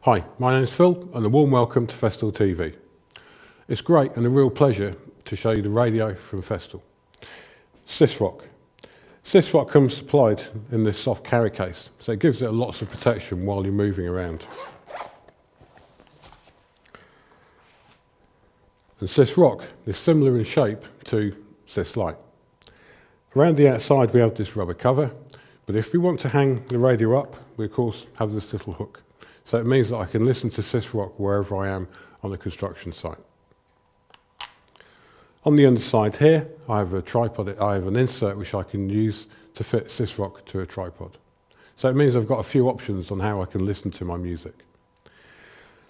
Hi, my name is Phil and a warm welcome to Festool TV. It's great and a real pleasure to show you the radio from Festool. Sysrock. Sysrock comes supplied in this soft carry case, so it gives it lots of protection while you're moving around. And Sysrock is similar in shape to Syslite. Around the outside we have this rubber cover, but if we want to hang the radio up, we of course have this little hook. So it means that I can listen to Sysrock wherever I am on a construction site. On the underside here, I have a tripod. I have an insert which I can use to fit Sysrock to a tripod. So it means I've got a few options on how I can listen to my music.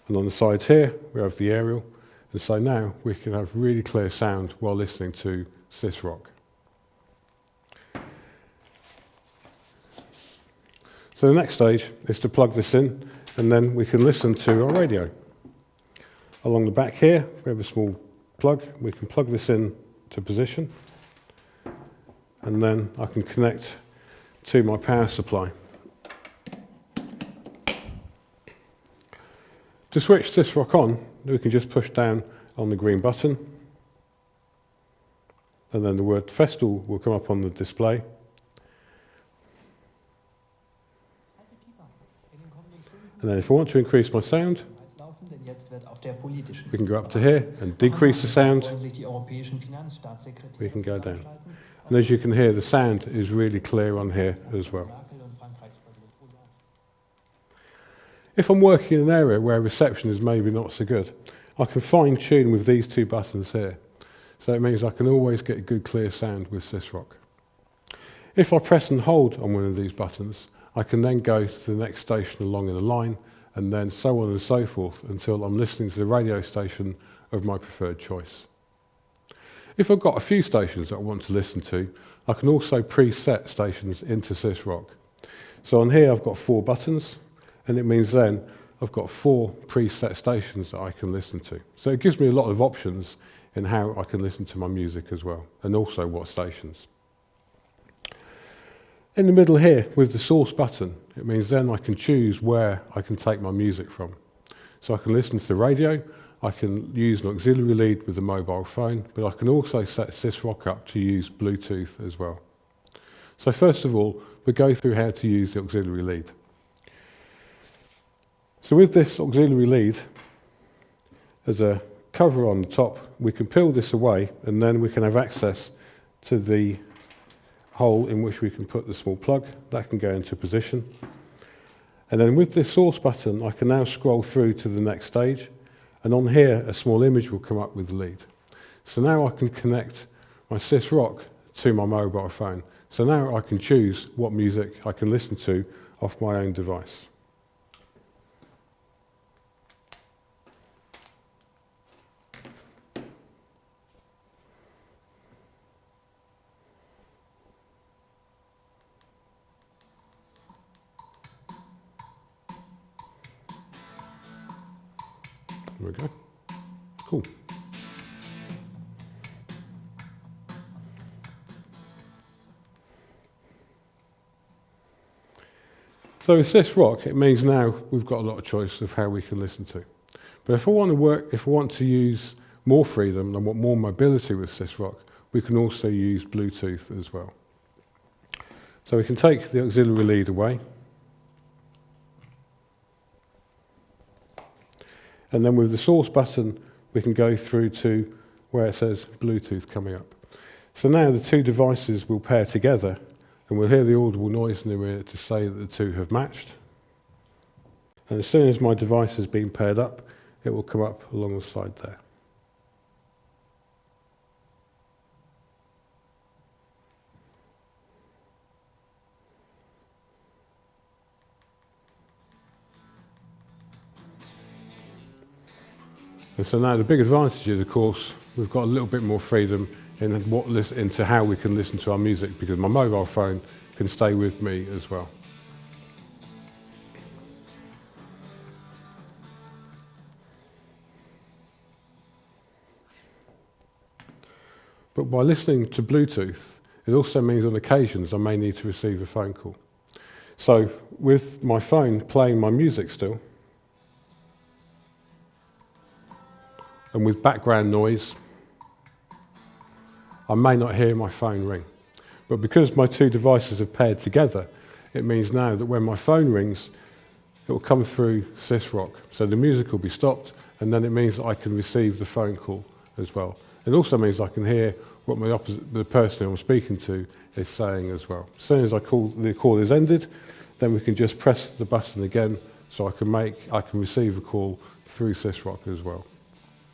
And on the side here, we have the aerial. And so now we can have really clear sound while listening to Sysrock. So the next stage is to plug this in, and then we can listen to our radio. Along the back here, we have a small plug. We can plug this in to position, and then I can connect to my power supply. To switch Sysrock on, we can just push down on the green button, and then the word Festool will come up on the display. And then if I want to increase my sound, we can go up to here and decrease the sound. We can go down. And as you can hear, the sound is really clear on here as well. If I'm working in an area where reception is maybe not so good, I can fine tune with these two buttons here. So it means I can always get a good clear sound with Sysrock. If I press and hold on one of these buttons, I can then go to the next station along in the line, and then so on and so forth until I'm listening to the radio station of my preferred choice. If I've got a few stations that I want to listen to, I can also preset stations into Sysrock. So on here I've got 4 buttons, and it means then I've got 4 preset stations that I can listen to. So it gives me a lot of options in how I can listen to my music as well, and also what stations. In the middle here, with the source button, it means then I can choose where I can take my music from. So I can listen to the radio, I can use an auxiliary lead with a mobile phone, but I can also set Sysrock up to use Bluetooth as well. So first of all, we'll go through how to use the auxiliary lead. So with this auxiliary lead, as a cover on the top, we can peel this away, and then we can have access to the hole in which we can put the small plug. That can go into position. And then with this source button, I can now scroll through to the next stage, and on here a small image will come up with the lead. So now I can connect my Sysrock to my mobile phone. So now I can choose what music I can listen to off my own device. There we go. Cool. So with Sysrock, it means now we've got a lot of choice of how we can listen to. But if I want to use more freedom and want more mobility with Sysrock, we can also use Bluetooth as well. So we can take the auxiliary lead away. And then with the source button, we can go through to where it says Bluetooth coming up. So now the two devices will pair together, and we'll hear the audible noise in the ear to say that the two have matched. And as soon as my device has been paired up, it will come up along the side there. And so now the big advantage is, of course, we've got a little bit more freedom into how we can listen to our music, because my mobile phone can stay with me as well. But by listening to Bluetooth, it also means on occasions I may need to receive a phone call. So with my phone playing my music still, and with background noise, I may not hear my phone ring. But because my two devices are paired together, it means now that when my phone rings, it will come through SysRock. So the music will be stopped, and then it means that I can receive the phone call as well. It also means I can hear what the person I'm speaking to is saying as well. As soon as the call is ended, then we can just press the button again, so I can receive a call through SysRock as well.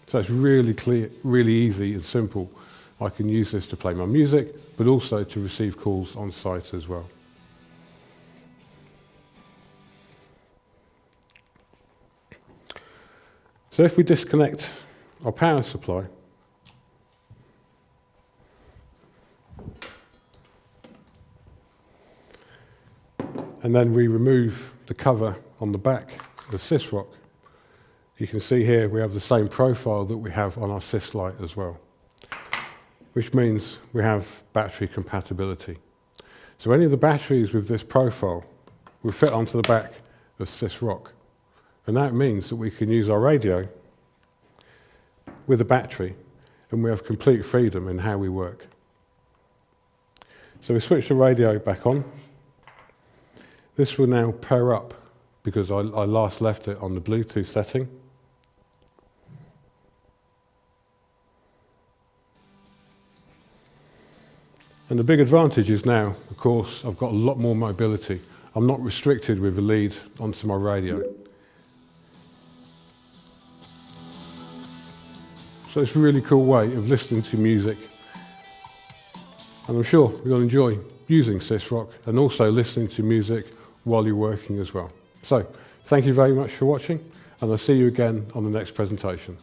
So it's really clear, really easy and simple. I can use this to play my music, but also to receive calls on site as well. So if we disconnect our power supply, and then we remove the cover on the back of SysRock, you can see here we have the same profile that we have on our Sys light as well, which means we have battery compatibility. So any of the batteries with this profile will fit onto the back of SysRock. And that means that we can use our radio with a battery, and we have complete freedom in how we work. So we switch the radio back on. This will now pair up because I last left it on the Bluetooth setting. And the big advantage is now, of course, I've got a lot more mobility. I'm not restricted with a lead onto my radio. So it's a really cool way of listening to music. And I'm sure you'll enjoy using SysRock and also listening to music while you're working as well. So thank you very much for watching, and I'll see you again on the next presentation.